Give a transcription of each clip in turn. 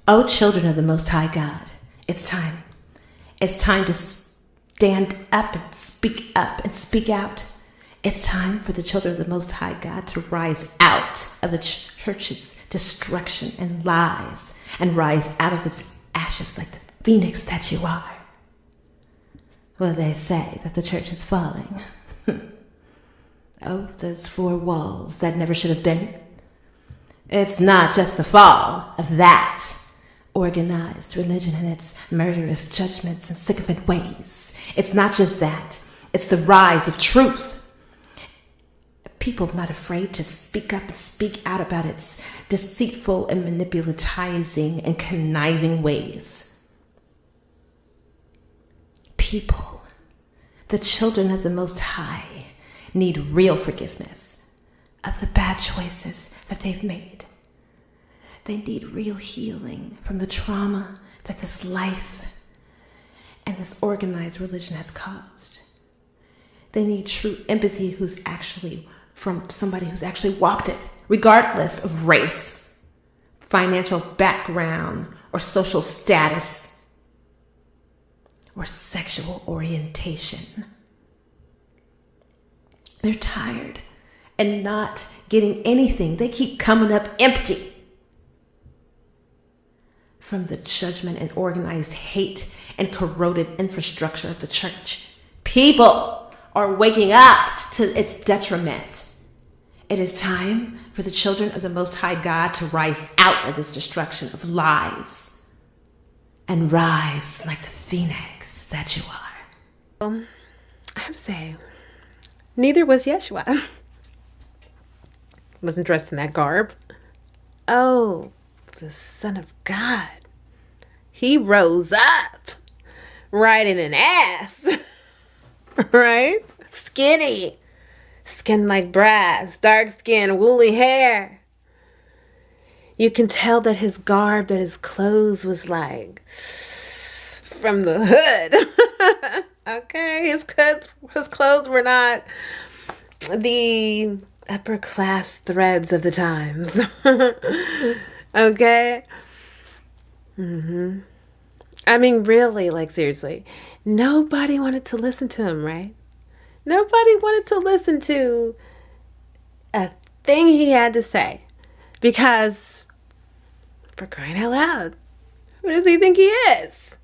O children of the Most High God, it's time. It's time to stand up and speak out. It's time for the children of the Most High God to rise out of the church's destruction and lies and rise out of its ashes like the phoenix that you are. Well, they say that the church is falling. Oh, those four walls that never should have been. It's not just the fall of that organized religion and its murderous judgments and sycophant ways. It's not just that. It's the rise of truth. People are not afraid to speak up and speak out about its deceitful and manipulating and conniving ways. People, the children of the Most High, need real forgiveness of the bad choices that they've made. They need real healing from the trauma that this life and this organized religion has caused. They need true empathy from somebody who's actually walked it, regardless of race, financial background, or social status, or sexual orientation. They're tired and not getting anything. They keep coming up empty from the judgment and organized hate and corroded infrastructure of the church. People are waking up to its detriment. It is time for the children of the Most High God to rise out of this destruction of lies and rise like the phoenix that you are. I have to say, neither was Yeshua. Wasn't dressed in that garb. Oh, the Son of God. He rose up riding an ass. Right? Skinny. Skin like brass, dark skin, woolly hair. You can tell that his garb, that his clothes was like from the hood. Okay, his clothes were not the upper class threads of the times. Okay? I mean, really, like seriously, nobody wanted to listen to him, right? Nobody wanted to listen to a thing he had to say because, for crying out loud, who does he think he is?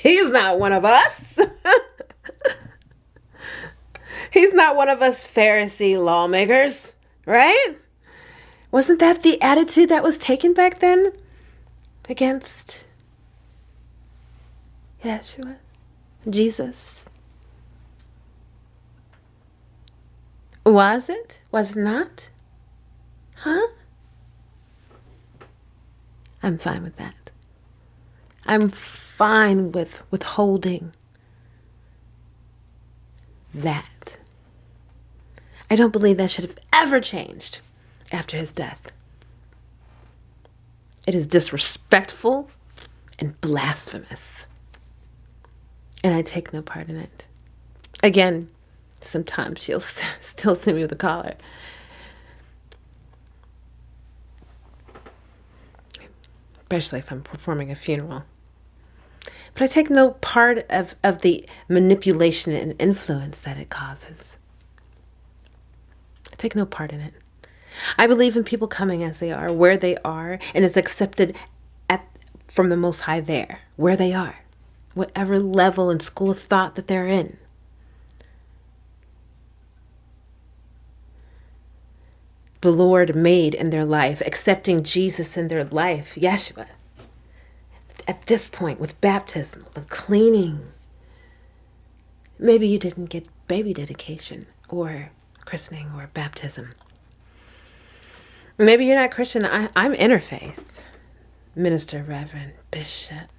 He's not one of us. He's not one of us Pharisee lawmakers, right? Wasn't that the attitude that was taken back then against Yeshua, Jesus? Was it? Was not? Huh? I'm fine with that. I'm fine with withholding that. I don't believe that should have ever changed after his death. It is disrespectful and blasphemous. And I take no part in it. Again, sometimes she'll still see me with a collar. Especially if I'm performing a funeral. But I take no part of the manipulation and influence that it causes. I take no part in it. I believe in people coming as they are, where they are, and is accepted from the Most High there, where they are, whatever level and school of thought that they're in. The Lord made in their life, accepting Jesus in their life, Yeshua. At this point, with baptism, with cleaning, maybe you didn't get baby dedication or christening or baptism. Maybe you're not Christian. I'm interfaith. Minister, reverend, bishop.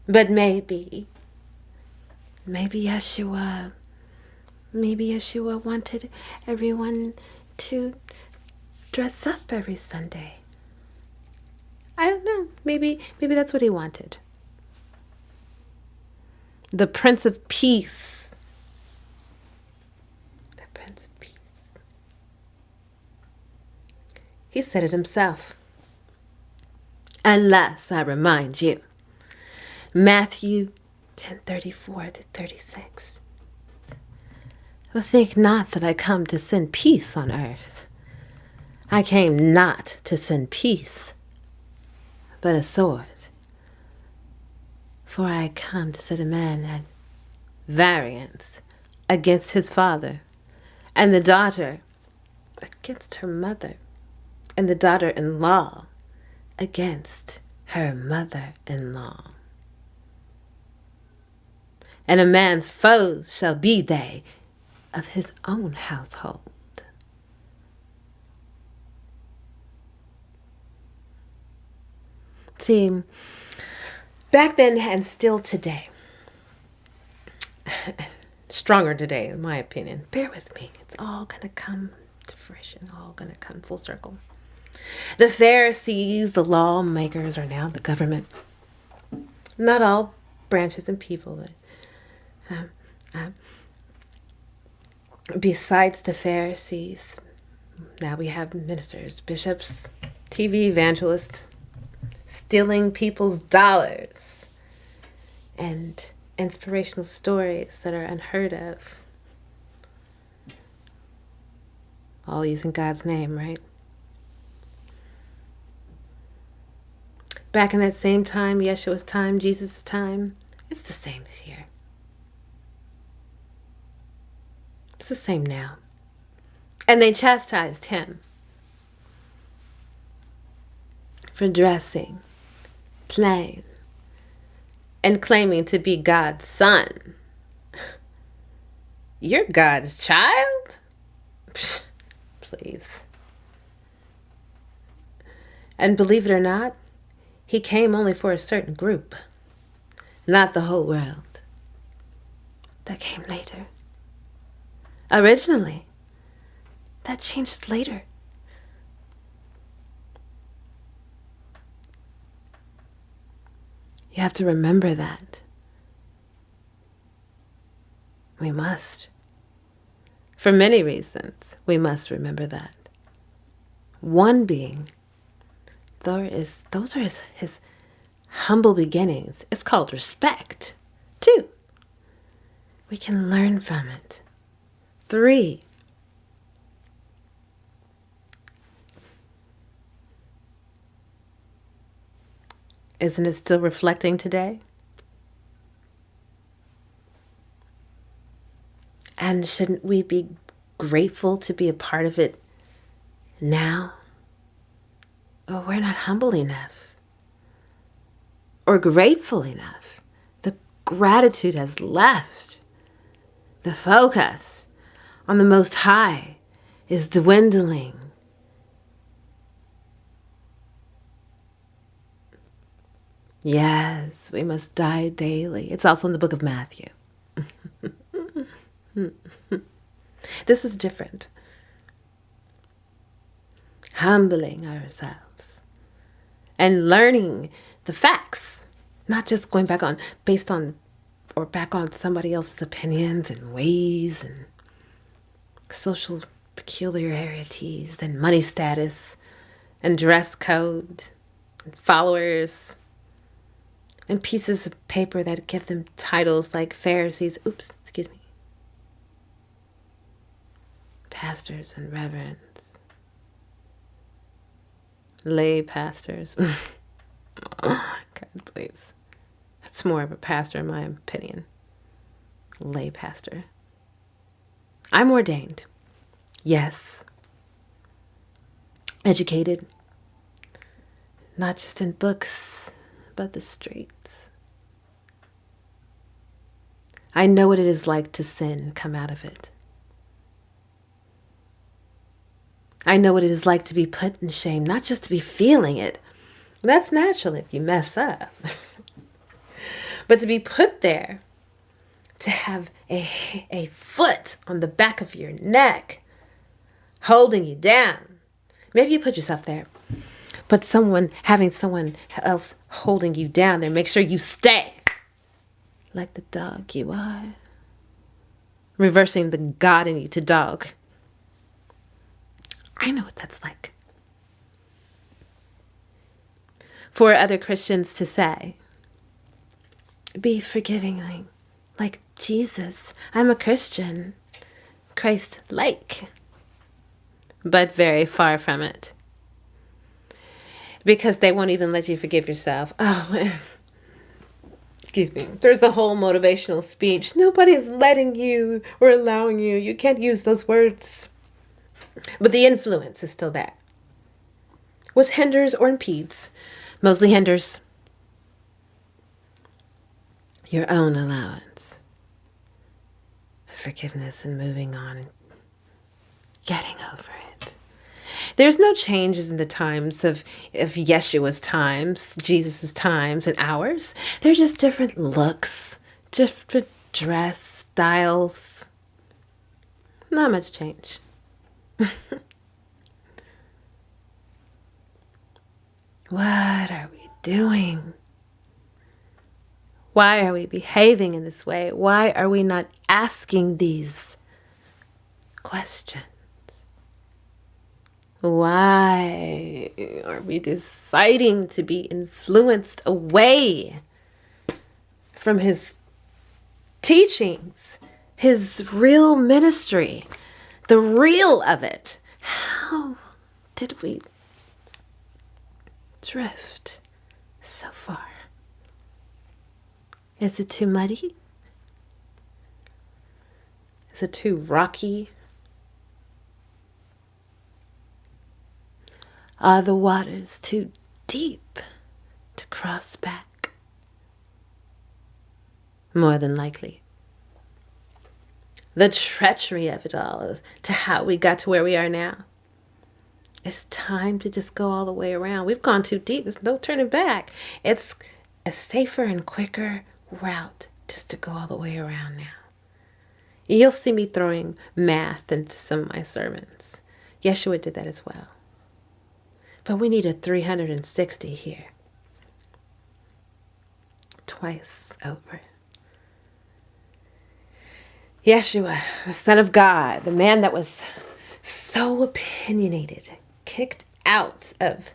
But maybe Yeshua wanted everyone to dress up every Sunday. I don't know. Maybe that's what he wanted. The Prince of Peace. The Prince of Peace. He said it himself. unless I remind you. Matthew 10:34-36. Think not that I come to send peace on earth. I came not to send peace, but a sword. For I come to set a man at variance against his father, and the daughter against her mother, and the daughter-in-law against her mother-in-law. And a man's foes shall be they of his own household. See, back then and still today, stronger today in my opinion, bear with me, it's all going to come to fruition, all going to come full circle. The Pharisees, the lawmakers, are now the government. Not all branches and people, but besides the Pharisees, now we have ministers, bishops, TV evangelists, stealing people's dollars, and inspirational stories that are unheard of. All using God's name, right? Back in that same time, Yeshua's time, Jesus' time, it's the same as here. It's the same now. And they chastised him for dressing plain and claiming to be God's son. You're God's child? Psh, please. And believe it or not, he came only for a certain group, not the whole world. That came later. Originally, that changed later. You have to remember that. We must. For many reasons, we must remember that. One being, those are his humble beginnings. It's called respect. 2, we can learn from it. 3, isn't it still reflecting today? And shouldn't we be grateful to be a part of it now? Oh, we're not humble enough or grateful enough. The gratitude has left. The focus on the Most High is dwindling. Yes, we must die daily. It's also in the book of Matthew. This is different. Humbling ourselves and learning the facts, not just going back on somebody else's opinions and ways and social peculiarities and money status and dress code and followers and pieces of paper that give them titles like Pharisees, pastors and reverends, lay pastors. God, please. That's more of a pastor in my opinion. Lay pastor. I'm ordained. Yes. Educated. Not just in books, but the streets. I know what it is like to sin, come out of it. I know what it is like to be put in shame, not just to be feeling it. That's natural if you mess up. But to be put there, to have a foot on the back of your neck, holding you down. Maybe you put yourself there, but having someone else holding you down there, make sure you stay like the dog you are. Reversing the God in you to dog. I know what that's like. for other Christians to say. Be forgiving like Jesus. I'm a Christian. Christ-like. But very far from it. Because they won't even let you forgive yourself. Oh, excuse me. There's a whole motivational speech. Nobody's letting you or allowing you. You can't use those words. But the influence is still there. What hinders or impedes? Mostly hinders. Your own allowance. Forgiveness and moving on and getting over it. There's no changes in the times of Yeshua's times, Jesus' times, and ours. They're just different looks, different dress styles. Not much change. What are we doing? Why are we behaving in this way? Why are we not asking these questions? Why are we deciding to be influenced away from his teachings, his real ministry, the real of it? How did we drift so far? Is it too muddy? Is it too rocky? Are the waters too deep to cross back? More than likely. The treachery of it all is to how we got to where we are now. It's time to just go all the way around. We've gone too deep. There's no turning back. It's a safer and quicker route just to go all the way around now. You'll see me throwing math into some of my sermons. Yeshua did that as well. But we need a 360 here. Twice over. Yeshua, the Son of God, the man that was so opinionated, kicked out of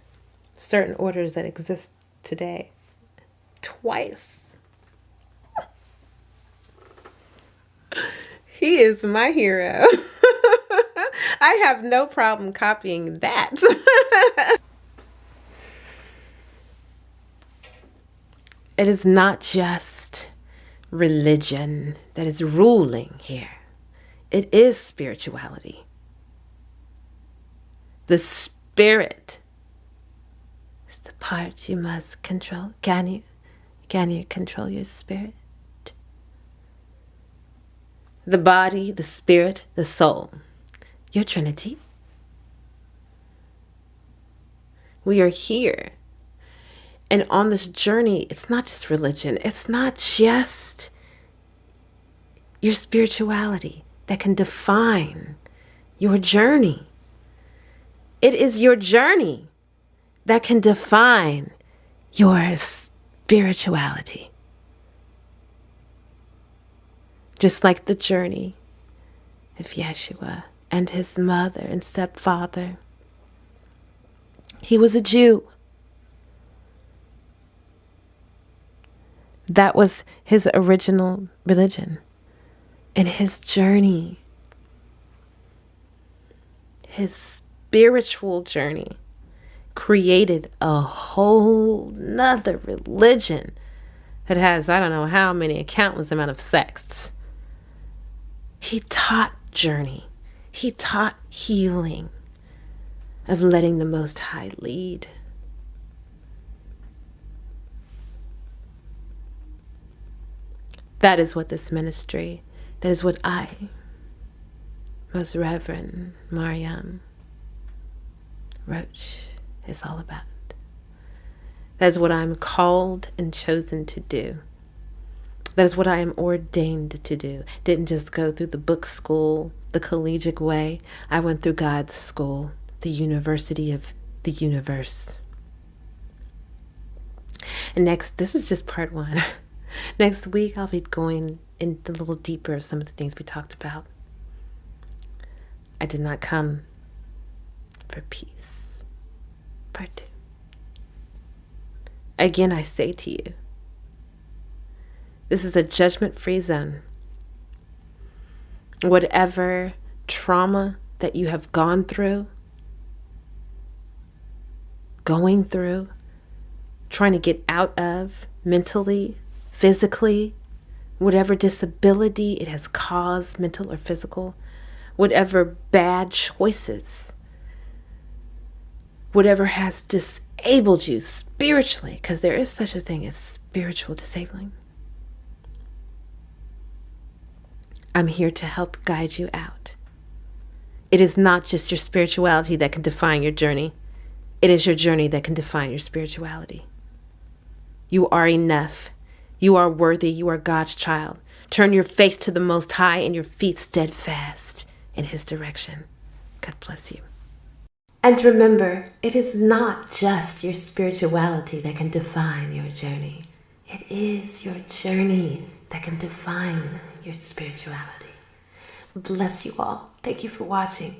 certain orders that exist today. Twice. He is my hero. I have no problem copying that. It is not just religion that is ruling here. It is spirituality. The spirit is the part you must control. Can you? Can you control your spirit? The body, the spirit, the soul. Your Trinity. We are here. And on this journey, it's not just religion. It's not just your spirituality that can define your journey. It is your journey that can define your spirituality. Just like the journey of Yeshua and his mother and stepfather. He was a Jew. That was his original religion. And his journey, his spiritual journey, created a whole nother religion that has, I don't know how many, a countless amount of sects. He taught journey. He taught healing of letting the Most High lead. That is what this ministry, that is what I, Most Reverend Mariam Roach, is all about. That is what I'm called and chosen to do. That is what I am ordained to do. Didn't just go through the book school, the collegiate way. I went through God's school, the University of the Universe. And next, this is just part one. Next week, I'll be going in a little deeper of some of the things we talked about. I did not come for peace. Part 2. Again, I say to you, this is a judgment-free zone. Whatever trauma that you have gone through, going through, trying to get out of mentally, physically, whatever disability it has caused, mental or physical, whatever bad choices, whatever has disabled you spiritually, because there is such a thing as spiritual disabling. I'm here to help guide you out. It is not just your spirituality that can define your journey. It is your journey that can define your spirituality. You are enough. You are worthy. You are God's child. Turn your face to the Most High and your feet steadfast in His direction. God bless you. And remember, it is not just your spirituality that can define your journey. It is your journey that can define your spirituality. Bless you all. Thank you for watching.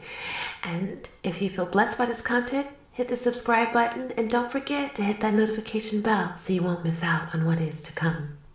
And if you feel blessed by this content, hit the subscribe button and don't forget to hit that notification bell so you won't miss out on what is to come.